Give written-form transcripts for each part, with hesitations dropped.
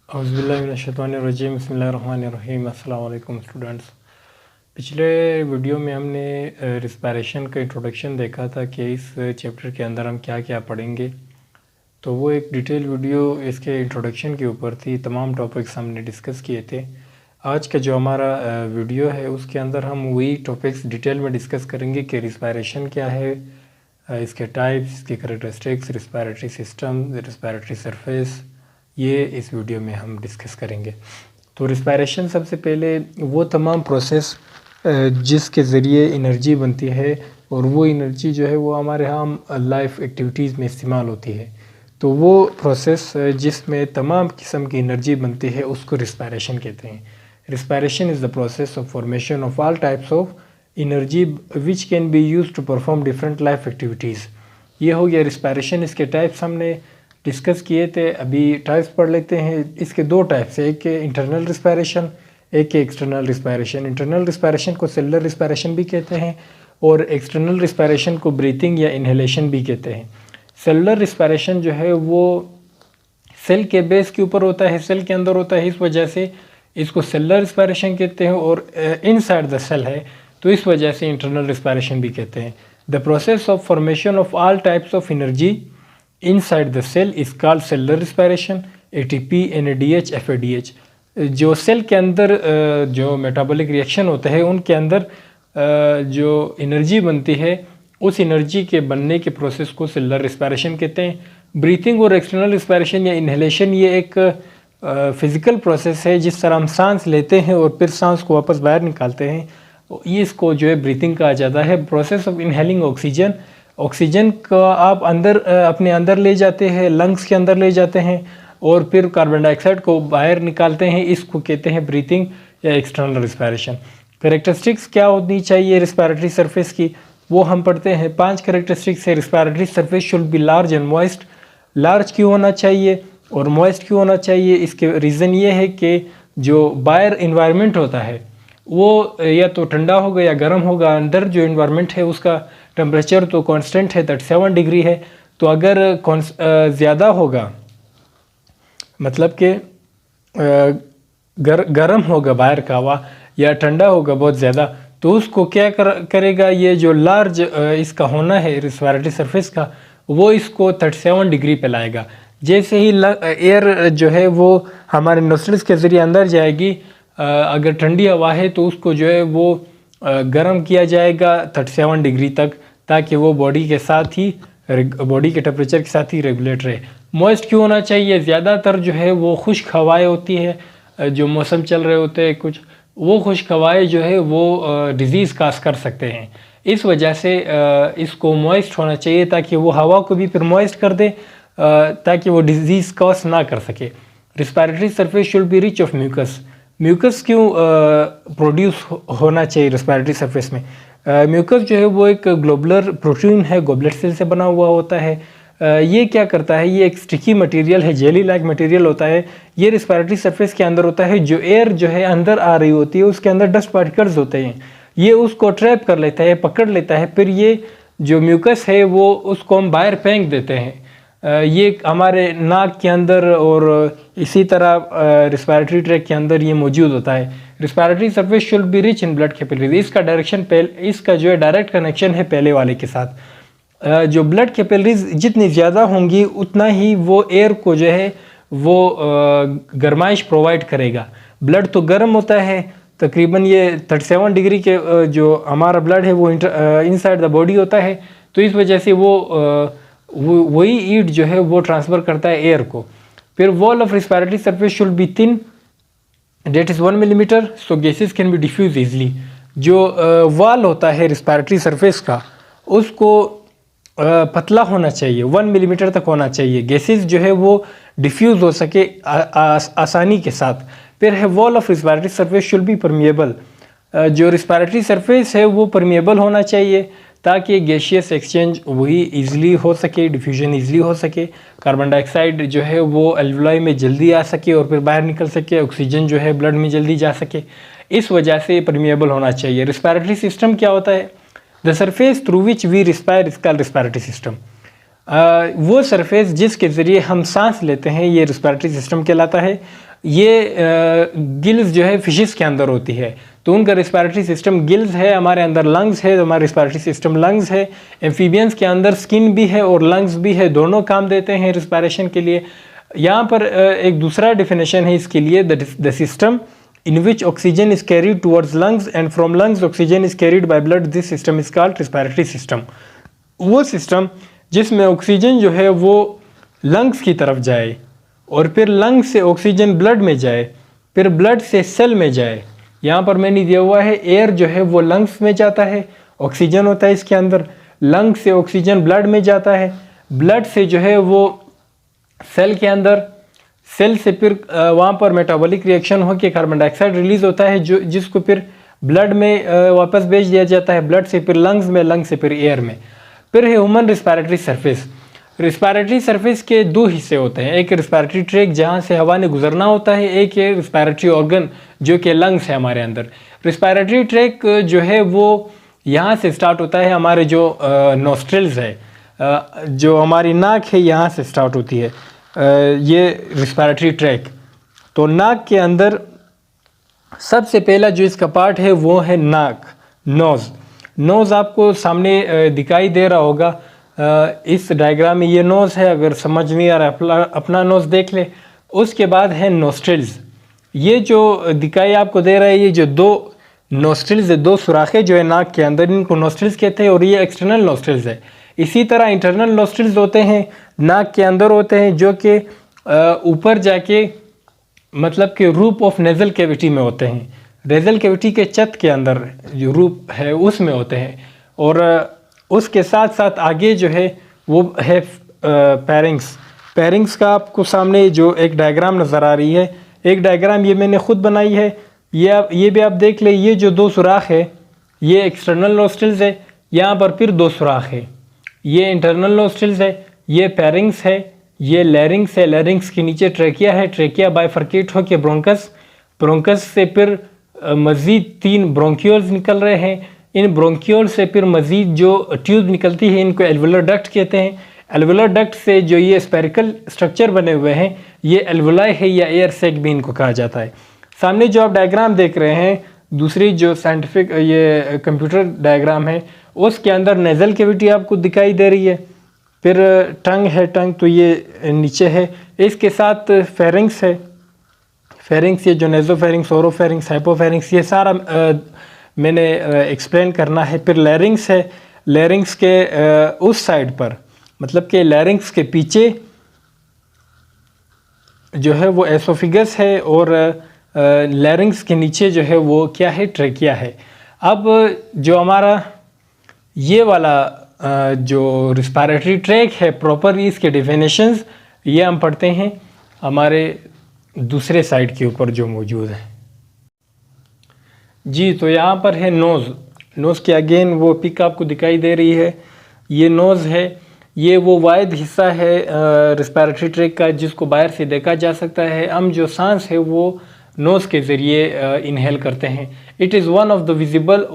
औज़ुबिल्लाहिमिनश्शैतानिर्रजीम बिस्मिल्लाहिर्रहमानिर्रहीम। अस्सलाम वालेकुम स्टूडेंट्स। पिछले वीडियो में हमने रिस्पायरेशन का इंट्रोडक्शन देखा था कि इस चैप्टर के अंदर हम क्या क्या पढ़ेंगे। तो वो एक डिटेल वीडियो इसके इंट्रोडक्शन के ऊपर थी, तमाम टॉपिक्स हमने डिस्कस किए थे। आज का जो हमारा वीडियो है उसके अंदर हम वही टॉपिक्स डिटेल में डिस्कस करेंगे कि रिस्पायरेशन क्या है, इसके टाइप्स, इसके characteristics, respiratory system, respiratory surface, ये इस वीडियो में हम डिस्कस करेंगे। तो रिस्पायरेशन सबसे पहले वो तमाम प्रोसेस जिसके ज़रिए एनर्जी बनती है और वो एनर्जी जो है वो हमारे यहाँ लाइफ एक्टिविटीज़ में इस्तेमाल होती है। तो वो प्रोसेस जिसमें तमाम किस्म की एनर्जी बनती है उसको रिस्पायरेशन कहते हैं। Respiration is the process of formation of all types of energy which can be use to perform different life activities. ये हो गया रिस्पायरेशन। इसके टाइप्स हमने डिस्कस किए थे, अभी टाइप्स पढ़ लेते हैं। इसके दो टाइप्स है, एक के इंटरनल रिस्पायरेशन, एक के एक्सटर्नल रिस्पायरेशन। इंटरनल रिस्पायरेशन को सेलुलर रिस्पायरेशन भी कहते हैं और एक्सटर्नल रिस्पायरेशन को ब्रीथिंग या इनहेलेशन भी कहते हैं। सेलुलर रिस्पायरेशन जो है वो सेल के बेस के ऊपर होता है, सेल के अंदर होता है, इस वजह से इसको सेलुलर रिस्पायरेशन कहते हैं। और इनसाइड द सेल है तो इस वजह से इंटरनल रिस्पायरेशन भी कहते हैं। The process of formation of all types of energy inside the cell is called cellular respiration. ATP, NADH, FADH जो सेल के अंदर जो मेटाबॉलिक रिएक्शन होते हैं उनके अंदर जो एनर्जी बनती है उस एनर्जी के बनने के प्रोसेस को सेलुलर रिस्पायरेशन कहते हैं। ब्रीथिंग और एक्सटर्नल रिस्पायरेशन या इनहेलेशन ये एक फिज़िकल प्रोसेस है। जिस तरह हम सांस लेते हैं और फिर सांस को वापस बाहर निकालते हैं, ये इसको जो है ब्रीथिंग कहा जाता है। Process of inhaling oxygen, oxygen का आप अंदर अपने अंदर ले जाते हैं, लंग्स के अंदर ले जाते हैं और फिर कार्बन डाइऑक्साइड को बाहर निकालते हैं, इसको कहते हैं ब्रीथिंग या एक्सटर्नल रिस्पायरेशन। कैरेक्टरिस्टिक्स क्या होनी चाहिए रिस्पायरेटरी सरफेस की, वो हम पढ़ते हैं। 5 कैरेक्टरिस्टिक्स है। Respiratory surface should B large and moist. Large क्यों होना चाहिए और मॉइस्ट क्यों होना चाहिए, इसके रीज़न ये है कि जो बाहर इन्वायरमेंट होता है वो या तो ठंडा होगा या गर्म होगा। अंदर जो इन्वायरमेंट है उसका टेम्परेचर तो कांस्टेंट है, 37 डिग्री है। तो अगर ज़्यादा होगा, मतलब कि गर्म होगा बाहर का हवा या ठंडा होगा बहुत ज़्यादा, तो उसको क्या करेगा, ये जो लार्ज इसका होना है रिस्पायरेटरी सरफेस का, वो इसको 37 डिग्री पे लाएगा। जैसे ही एयर जो है वो हमारे नोस्ट्रिल्स के ज़रिए अंदर जाएगी, अगर ठंडी हवा है तो उसको जो है वो गर्म किया जाएगा 37 डिग्री तक, ताकि वो बॉडी के साथ ही बॉडी के टेम्परेचर के साथ ही रेगुलेट रहे। मॉइस्ट क्यों होना चाहिए, ज़्यादातर जो है वो खुश्क हवाएँ होती है, जो मौसम चल रहे होते हैं कुछ, वो खुश्क हवाएँ जो है वो डिज़ीज़ काज कर सकते हैं। इस वजह से इसको मॉइस्ट होना चाहिए ताकि वो हवा को भी फिर मॉइस्ट कर दे, ताकि वो डिज़ीज़ कॉज ना कर सके। Respiratory surface should be rich of mucus. Mucus क्यों प्रोड्यूस होना चाहिए रिस्पायरेटरी सरफेस में। म्यूकस जो है वो एक ग्लोबुलर प्रोटीन है, गोबलेट सेल से बना हुआ होता है। ये क्या करता है, ये एक स्टिकी मटेरियल है, जेली लाइक मटेरियल होता है। ये रिस्पायरेटरी सरफेस के अंदर होता है। जो एयर जो है अंदर आ रही होती है उसके अंदर डस्ट पार्टिकल्स होते हैं, ये उसको ट्रैप कर लेता है, पकड़ लेता है। फिर ये जो म्यूकस है वो उसको हम बाहर फेंक देते हैं। ये हमारे नाक के अंदर और इसी तरह रिस्पायरेटरी ट्रैक के अंदर ये मौजूद होता है। Respiratory surface should be rich in blood capillaries. इसका जो है डायरेक्ट कनेक्शन है पहले वाले के साथ। जो ब्लड कैपिलरीज जितनी ज़्यादा होंगी उतना ही वो एयर को जो है वो गर्माइश प्रोवाइड करेगा। ब्लड तो गर्म होता है, तकरीबन ये 37 डिग्री के जो हमारा ब्लड है वो इनसाइड द बॉडी होता है, तो इस वजह से वही हीट जो है वो ट्रांसफ़र करता है एयर को। फिर wall of respiratory surface should be thin, that is 1 millimetre, so gases can be diffuse easily. जो वॉल होता है रिस्पायरेटरी सरफेस का उसको पतला होना चाहिए, 1 मिलीमीटर तक होना चाहिए, गैसेस जो है वो डिफ्यूज़ हो सके आसानी के साथ। फिर है wall of respiratory surface should B permeable. जो रिस्पायरेटरी सरफेस है वो परमिएबल होना चाहिए ताकि गैशियस एक्सचेंज वही ईज़िली हो सके, डिफ्यूजन ईज़िली हो सके, कार्बन डाइऑक्साइड जो है वो एल्वुलाई में जल्दी आ सके और फिर बाहर निकल सके, ऑक्सीजन जो है ब्लड में जल्दी जा सके। इस वजह से परमिएबल होना चाहिए। रिस्पायरेटरी सिस्टम क्या होता है, the surface through which we respire is called respiratory system. वो सरफेस जिसके ज़रिए हम सांस लेते हैं ये रिस्पिरेटरी सिस्टम कहलाता है। ये गिल्स जो है फिशेस के अंदर होती है, तो उनका रिस्पिरेटरी सिस्टम गिल्स है, हमारे अंदर लंग्स है, तो हमारा रिस्पिरेटरी सिस्टम लंग्स है। एम्फीबियंस के अंदर स्किन भी है और लंग्स भी है, दोनों काम देते हैं रिस्पिरेशन के लिए। यहाँ पर एक दूसरा डिफिनेशन है इसके लिए, the system in which oxygen is carried towards lungs and from lungs oxygen is carried by blood, this system is called respiratory system। वो सिस्टम जिसमें ऑक्सीजन जो है वो लंग्स की तरफ जाए और फिर लंग्स से ऑक्सीजन ब्लड में जाए, फिर ब्लड से सेल में जाए। यहाँ पर मैंने दिया हुआ है एयर जो है वो लंग्स में जाता है, ऑक्सीजन होता है इसके अंदर, लंग्स से ऑक्सीजन ब्लड में जाता है, ब्लड से जो है वो सेल के अंदर, सेल से फिर वहाँ पर मेटाबॉलिक रिएक्शन हो के कार्बन डाइऑक्साइड रिलीज होता है जो जिसको फिर ब्लड में वापस भेज दिया जाता है, ब्लड से फिर लंग्स में, लंग्स से फिर एयर में। फिर है human respiratory surface. Respiratory surface के दो हिस्से होते हैं, एक रिस्पिरेटरी ट्रैक जहाँ से हवा ने गुजरना होता है, एक है रिस्पिरेटरी ऑर्गन जो कि लंग्स है हमारे अंदर। रिस्पिरेटरी ट्रैक जो है वो यहाँ से स्टार्ट होता है, हमारे जो नोस्ट्रिल्स है, जो हमारी नाक है यहाँ से स्टार्ट होती है ये रिस्पिरेटरी ट्रैक। तो नाक के अंदर सबसे पहला जो इसका पार्ट है वो है नाक, नोज़। नोज़ आपको सामने दिखाई दे रहा होगा इस डायग्राम में, ये नोज़ है। अगर समझ नहीं आ रहा अपना नोज़ देख ले। उसके बाद है नोस्ट्रिल्स, ये जो दिखाई आपको दे रहा है, ये जो दो नोस्ट्रिल्स है, दो सुराखे जो है नाक के अंदर, इनको नोस्ट्रिल्स कहते हैं और ये एक्सटर्नल नोस्ट्रिल्स है। इसी तरह इंटरनल नोस्ट्रिल्स होते हैं, नाक के अंदर होते हैं, जो कि ऊपर जाके मतलब कि रूप ऑफ नेज़ल कैविटी में होते हैं, नेज़ल कैविटी के छत के अंदर जो रूप है उसमें होते हैं। और उसके साथ साथ आगे जो है वो है पैरिंग्स। पैरिंग्स का आपको सामने जो एक डायग्राम नज़र आ रही है, एक डायग्राम ये मैंने खुद बनाई है, ये भी आप देख ले। ये जो दो सुराख है ये एक्सटर्नल नोस्ट्रिल्स है, यहाँ पर फिर दो सुराख है, ये इंटरनल नोस्ट्रिल्स है, ये पैरिंग्स है, ये लैरिंग्स है, लैरिंग्स के नीचे ट्रेकिया है, ट्रेकिया बाइफर्केट हो के ब्रोंकस, ब्रोंकस से फिर मज़ीद 3 ब्रोंक्यूल्स निकल रहे हैं। इन ब्रोंक्यूल से फिर मज़ीद जो ट्यूब निकलती है इनको एल्वुलर डक्ट कहते हैं। एल्वुलर डक्ट से जो ये स्पेरिकल स्ट्रक्चर बने हुए हैं ये एल्वुलाई है या एयर सैक भी इनको कहा जाता है। सामने जो आप डायग्राम देख रहे हैं, दूसरी जो साइंटिफिक ये कंप्यूटर डायग्राम है, उसके अंदर नेज़ल कैविटी आपको दिखाई दे रही है, फिर टंग है, टंग तो ये नीचे है, इसके साथ फेरिंग्स है, फेरिंग्स ये जो नेज़ोफेरिंग्स, ओरोफेरिंग्स, हाइपोफेरिंग्स, ये सारा मैंने एक्सप्लेन करना है। फिर लैरिंग्स है, लैरिंग्स के उस साइड पर मतलब कि लैरिंग्स के पीछे जो है वो एसोफिगस है और लैरिंग्स के नीचे जो है वो क्या है, ट्रेकिया है। अब जो हमारा ये वाला जो रिस्पिरेटरी ट्रैक है प्रॉपर, इसके डेफिनेशंस ये हम पढ़ते हैं हमारे दूसरे साइड के ऊपर जो मौजूद है जी। तो यहाँ पर है नोज़, नोज़ के अगेन वो पिक आपको दिखाई दे रही है, ये नोज़ है, ये वो वाइड हिस्सा है रिस्पिरेटरी ट्रैक का जिसको बाहर से देखा जा सकता है। हम जो सांस है वो नोज़ के ज़रिए इनहेल करते हैं। It is one of the visible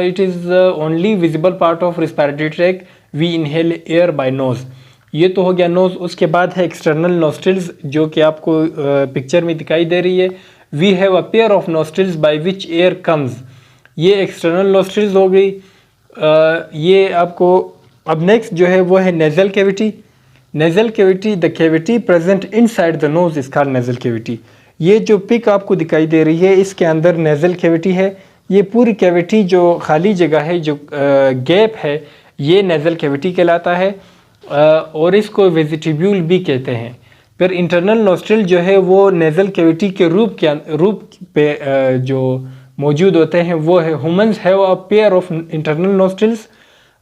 it is only visible part of respiratory tract, we inhale air by nose. ये तो हो गया नोज़। उसके बाद है एक्सटर्नल नोस्ट्रिल्स जो कि आपको पिक्चर में दिखाई दे रही है। We have a pair of nostrils by which air comes, ये एक्सटर्नल नोस्ट्रिल्स हो गई। ये आपको अब नेक्स्ट जो है वो है nasal cavity. Nasal cavity, the cavity present inside the nose is called nasal cavity. ये जो पिक आपको दिखाई दे रही है इसके अंदर नेज़ल कैविटी है। ये पूरी कैविटी जो खाली जगह है, जो गैप है, ये नेज़ल कैविटी कहलाता है और इसको वेजिटिब्यूल भी कहते हैं। फिर इंटरनल नोस्ट्रिल जो है वो नेज़ल कैविटी के रूप पे जो मौजूद होते हैं वो है। Humans have a pair of internal nostrils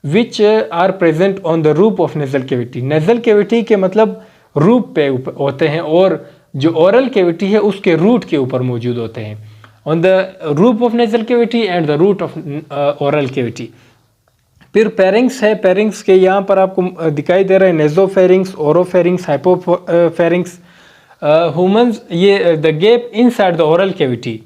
which are present on the roof of nasal cavity. Nasal cavity के मतलब रूप पे होते हैं और जो ओरल कैविटी है उसके रूट के ऊपर मौजूद होते हैं, on the roof of nasal cavity and the root of oral cavity. फिर पेरिंग्स है, पेरिंग्स के यहाँ पर आपको दिखाई दे रहा है नेज़ोफेरिंग्स, ओरोफेरिंग्स, हाइपोफेरिंग्स, ह्यूमन्स, ये the gap inside the oral cavity.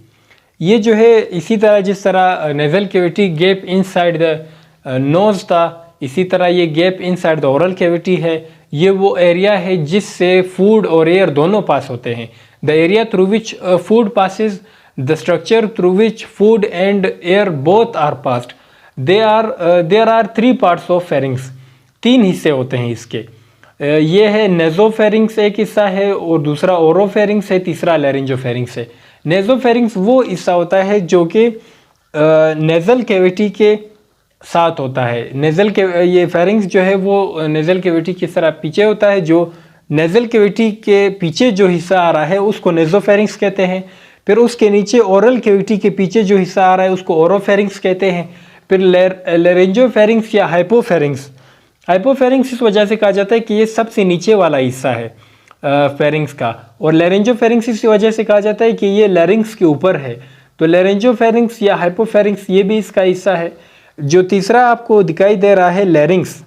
ये जो है इसी तरह जिस तरह nasal cavity gap inside the nose था, इसी तरह ये gap inside the oral cavity है, ये वो एरिया है जिससे फूड और एयर दोनों पास होते हैं। The area through which food passes, the structure through which food and air both are passed, there are 3 parts of pharynx. 3 हिस्से होते हैं इसके। ये है नेजोफेरिंग्स एक हिस्सा है, और दूसरा ओरोफेरिंग्स है, तीसरा लैरिंजोफेरिंग्स है। नेजोफेरिंग्स वो हिस्सा होता है जो कि नेजल कैविटी के साथ होता है। नेजल के ये फेरिंग्स जो है वो नेजल कैविटी की तरह पीछे होता है। जो नेजल कैविटी के पीछे जो हिस्सा आ रहा है उसको नेजोफेरिंग्स कहते हैं। फिर उसके नीचे ओरल कैविटी के पीछे जो हिस्सा आ रहा है उसको ओरोफेरिंग्स कहते हैं। फिर लैरिंजोफेरिंग्स या हाइपोफेरिंग्स, हाइपोफेरिंग्स इस वजह से कहा जाता है कि ये सबसे नीचे वाला हिस्सा है फेरिंग्स का, और लैरिंजोफेरिंग्स इस वजह से कहा जाता है कि ये लैरिंग्स के ऊपर है। तो लैरिंजोफेरिंग्स या हाइपोफेरिंग्स ये भी इसका हिस्सा है। जो तीसरा आपको दिखाई दे रहा है लैरिंग्स,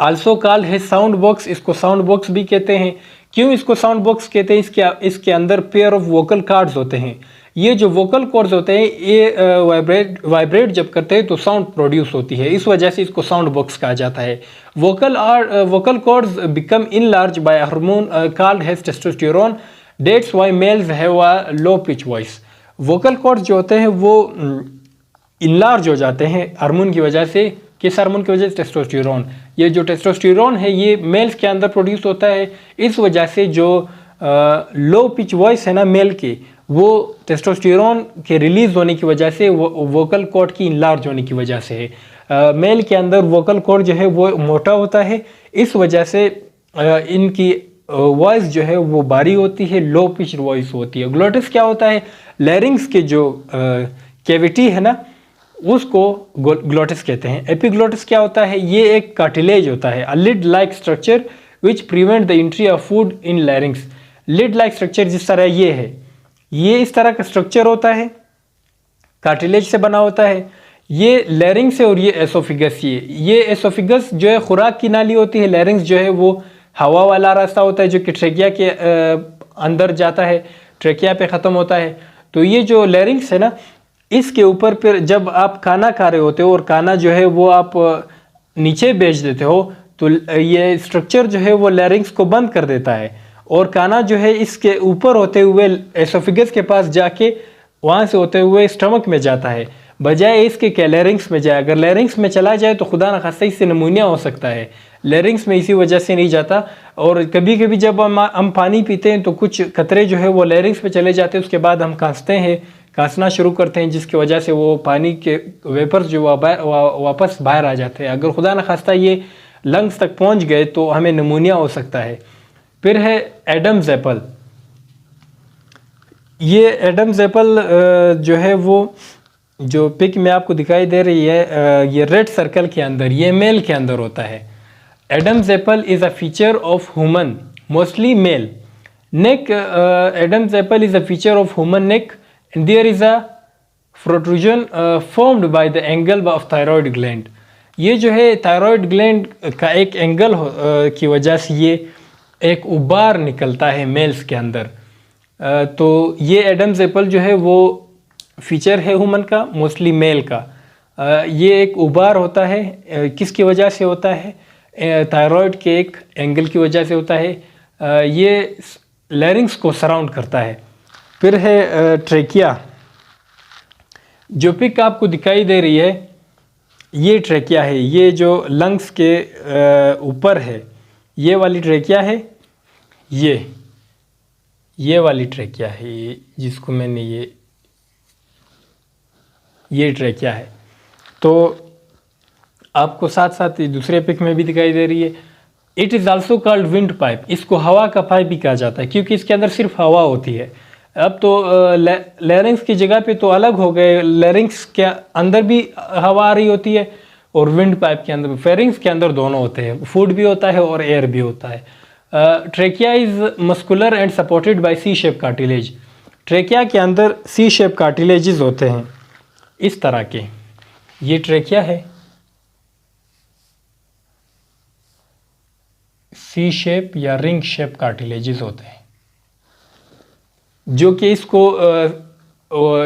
आल्सो कॉल्ड है साउंड बॉक्स, इसको साउंड बॉक्स भी कहते हैं। क्यों इसको साउंड बॉक्स कहते हैं? इसके अंदर पेयर ऑफ वोकल कॉर्ड्स होते हैं। ये जो वोकल कॉर्ड्स होते हैं ये वाइब्रेट जब करते हैं तो साउंड प्रोड्यूस होती है, इस वजह से इसको साउंड बॉक्स कहा जाता है। Vocal cords become enlarge by hormone called has testosterone, that's why males have a low pitch voice. Vocal cords जो होते हैं वो इनलार्ज हो जाते हैं हार्मोन की वजह से। किस हार्मोन की वजह से? टेस्टोस्टेरोन। ये जो टेस्टोस्टेरोन है ये मेल्स के अंदर प्रोड्यूस होता है, इस वजह से जो लो पिच वॉइस है ना मेल की, वो टेस्टोस्टेरोन के रिलीज होने की वजह से, वोकल कॉर्ड की इनलार्ज होने की वजह से है। मेल के अंदर वोकल कॉर्ड जो है वो मोटा होता है, इस वजह से इनकी वॉइस जो है वो भारी होती है, लो पिच वॉइस होती है। ग्लोटिस क्या होता है? लैरिंग्स के जो कैविटी है ना उसको ग्लोटिस कहते हैं। एपिग्लोटिस क्या होता है? ये एक कार्टिलेज होता है, a lid like structure which prevent the entry of food in larynx. Lid like structure जिस तरह ये है, ये इस तरह का स्ट्रक्चर होता है, कार्टिलेज से बना होता है। ये लैरिंग्स है और ये एसोफिगस। ये एसोफिगस जो है खुराक की नाली होती है, लैरिंग्स जो है वो हवा वाला रास्ता होता है जो कि ट्रेकिया के अंदर जाता है, ट्रेकिया पे ख़त्म होता है। तो ये जो लैरिंग्स है ना, इसके ऊपर फिर जब आप खाना खा रहे होते हो और खाना जो है वो आप नीचे भेज देते हो तो ये स्ट्रक्चर जो है वो लैरिंग्स को बंद कर देता है, और खाना जो है इसके ऊपर होते हुए एसोफिगस के पास जाके वहाँ से होते हुए स्टमक में जाता है, बजाय इसके कि लैरिंग्स में जाए। अगर लैरिंग्स में चला जाए तो खुदा न खास्ता इससे निमोनिया हो सकता है। लैरिंग्स में इसी वजह से नहीं जाता। और कभी कभी जब हम पानी पीते हैं तो कुछ कतरे जो है वो लैरिंग्स में चले जाते हैं, उसके बाद हम खांसते हैं, खांसना शुरू करते हैं, जिसकी वजह से वो पानी के वेपर्स जो वापस बाहर आ जाते हैं। अगर खुदा न खास्ता ये लंग्स तक पहुंच गए तो हमें निमोनिया हो सकता है। फिर है एडम्स एप्पल। ये एडम्स एप्पल जो है वो जो पिक में आपको दिखाई दे रही है, ये रेड सर्कल के अंदर, ये मेल के अंदर होता है। Adam's apple is a feature of human, mostly male neck. Adam's apple is a feature of human neck and there is a protrusion formed by the angle of thyroid gland। ये जो है thyroid gland का एक angle की वजह से ये एक उबार निकलता है मेल्स के अंदर। तो ये एडम्स एप्पल जो है वो फीचर है ह्यूमन का, मोस्टली मेल का। ये एक उबार होता है, किसकी वजह से होता है? थायराइड के एक एंगल की वजह से होता है। ये लैरिंग्स को सराउंड करता है। फिर है ट्रेकिया। जो पिक आपको दिखाई दे रही है ये ट्रेकिया है, ये जो लंग्स के ऊपर है ये वाली ट्रेकिया है, ये वाली ट्रेकिया है, जिसको मैंने ये ट्रेकिया है। तो आपको साथ साथ दूसरे पिक में भी दिखाई दे रही है। It is also called wind pipe, इसको हवा का पाइप भी कहा जाता है क्योंकि इसके अंदर सिर्फ हवा होती है। अब तो लैरिंग्स की जगह पे तो अलग हो गए, लैरिंग्स के अंदर भी हवा आ रही होती है और विंड पाइप के अंदर, फेरिंग्स के अंदर दोनों होते हैं, फूड भी होता है और एयर भी होता है। Trachea is muscular and supported by C shape cartilage. Trachea के अंदर सी शेप कार्टिलेजेस होते हैं इस तरह के। ये ट्रेकिया है, सी शेप या रिंग शेप कार्टिलेजेस होते हैं, जो कि इसको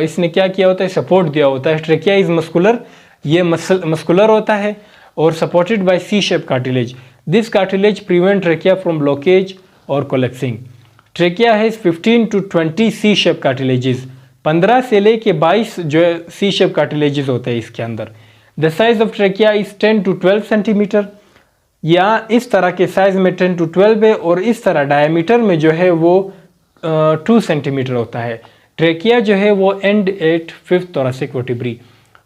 इसने क्या किया होता है? सपोर्ट दिया होता है। ट्रेकिया इज मस्कुलर, ये मस्कुलर होता है और supported by C shape cartilage. This cartilage prevent trachea from blockage और collapsing. Trachea has 15 to 20 C shape cartilages. 15 से लेके 22 जो सी शेप कार्टिलेजेस होते हैं इसके अंदर. The size of trachea is 10 to 12 centimetre. या इस तरह के साइज में 10 to 12 है और इस तरह डायमीटर में जो है वो 2 सेंटीमीटर होता है. ट्रेकिया जो है वो and eight 5th thoracic vertebrae.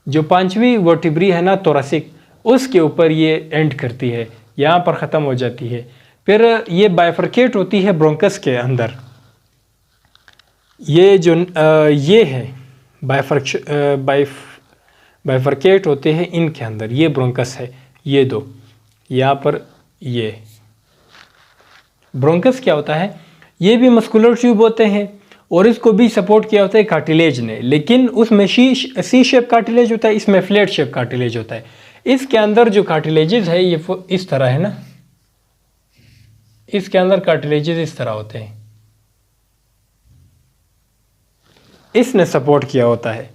जो 5वीं वर्टिब्री है ना thoracic, उसके ऊपर ये एंड करती है, यहाँ पर ख़त्म हो जाती है. फिर ये बाइफरकेट होती है ब्रोंकस के अंदर. ये जो ये है बाइफरकेट होते हैं इनके अंदर. ये ब्रोंकस है, ये दो यहाँ पर. ये ब्रोंकस क्या होता है? ये भी मस्कुलर ट्यूब होते हैं और इसको भी सपोर्ट किया होता है कार्टिलेज ने, लेकिन उसमें सी शेप कार्टिलेज होता है, इसमें फ्लैट शेप कार्टिलेज होता है. इसके अंदर जो कार्टिलेजेस है ये इस तरह है ना, इसके अंदर कार्टिलेजेस इस तरह होते हैं, इसने सपोर्ट किया होता है.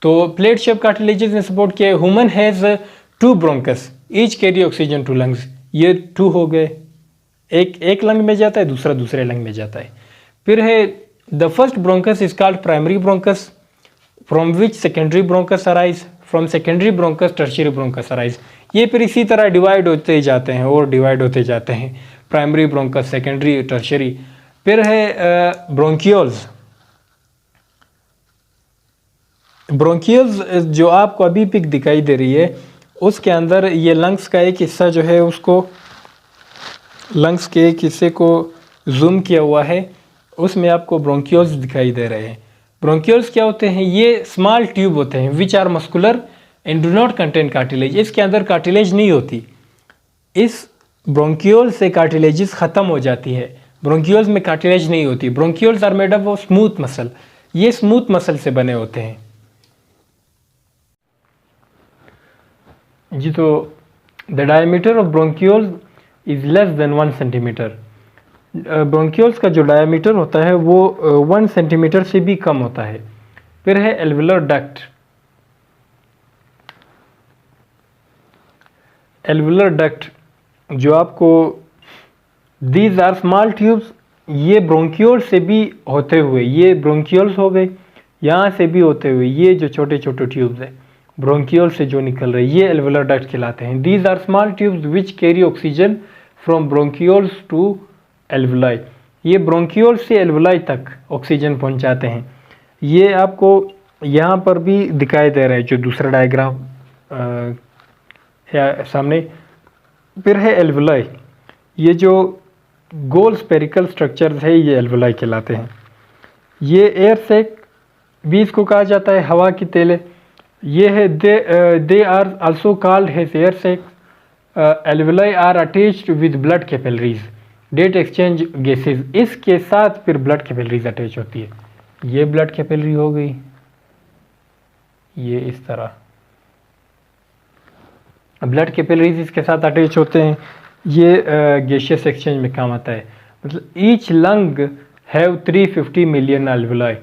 तो प्लेट शेप कार्टिलेजेस ने सपोर्ट किया है. Human has 2 bronchus each carry oxygen 2 lungs. ये 2 हो गए, एक लंग में जाता है, दूसरा दूसरे लंग में जाता है. फिर है the first bronchus is called primary bronchus from which secondary bronchus arise. From secondary bronchus tertiary bronchus arise. ये फिर इसी तरह डिवाइड होते जाते हैं और डिवाइड होते जाते हैं. Primary bronchus, secondary, tertiary. फिर है ब्रोंकियोल्स. ब्रोंकियोल्स जो आपको अभी पिक दिखाई दे रही है, उसके अंदर ये लंग्स का एक हिस्सा जो है उसको, लंग्स के एक हिस्से को जूम किया हुआ है, उसमें आपको ब्रोंकियोल्स दिखाई दे रहे हैं. ब्रोंकियोल्स क्या होते हैं? ये स्मॉल ट्यूब होते हैं which are muscular and do not contain cartilage. इसके अंदर कार्टिलेज नहीं होती. इस ब्रोंकियोल से कार्टिलेजेस ख़त्म हो जाती है. ब्रोंकियोल्स में कार्टिलेज नहीं होती. Bronchioles are made of smooth muscle. ये स्मूथ मसल से बने होते हैं जी. तो the diameter of bronchioles is less than 1 centimetre. Bronchioles का जो डायमीटर होता है वो 1 सेंटीमीटर से भी कम होता है. फिर है एल्वुलर डक्ट. एल्वुलर डक्ट जो आपको, दीज आर स्मॉल ट्यूब्स. ये ब्रोंकियोल से भी होते हुए, ये ब्रोंकियोल्स हो गए, यहाँ से भी होते हुए ये जो छोटे छोटे ट्यूब्स हैं ब्रोंकियोल से जो निकल रहे, ये एल्वुलर डक्ट कहलाते हैं. These are small tubes which carry oxygen from bronchioles to alveoli. ये ब्रोंकियोल से एल्वुलाई तक ऑक्सीजन पहुंचाते हैं. ये आपको यहाँ पर भी दिखाई दे रहा है जो दूसरा डायग्राम है सामने. फिर है एल्वुलाई. ये जो गोल स्पेरिकल स्ट्रक्चर्स है ये एल्वुलाई कहलाते हैं. ये एयर सैक भी इसको कहा जाता है, हवा की तेले. ये है they are also called as air sac. Alveoli are attached with blood capillaries that exchange gases. इसके साथ फिर ब्लड कैपिलरीज अटैच होती है. ये ब्लड कैपिलरी हो गई, ये इस तरह ब्लड कैपिलरीज इसके साथ अटैच होते हैं. ये गैसियस एक्सचेंज में काम आता है. मतलब each lung have 350 million alveoli.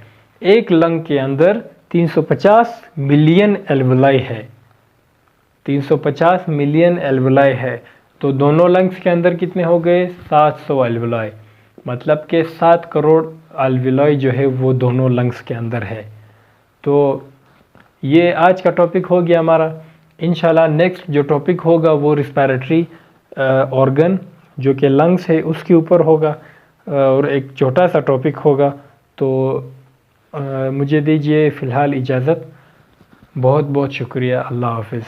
एक लंग के अंदर 350 मिलियन एल्वुलाई है. 350 मिलियन एल्वुलाई है. तो दोनों लंग्स के अंदर कितने हो गए? 700 एल्वुलाई. मतलब कि 7 करोड़ एल्वुलाई जो है वो दोनों लंग्स के अंदर है. तो ये आज का टॉपिक हो गया हमारा. इंशाल्लाह नेक्स्ट जो टॉपिक होगा वो रिस्पायरेटरी ऑर्गन जो कि लंग्स है उसके ऊपर होगा और एक छोटा सा टॉपिक होगा. तो मुझे दीजिए फ़िलहाल इजाज़त. बहुत बहुत शुक्रिया. अल्लाह हाफ़िज़.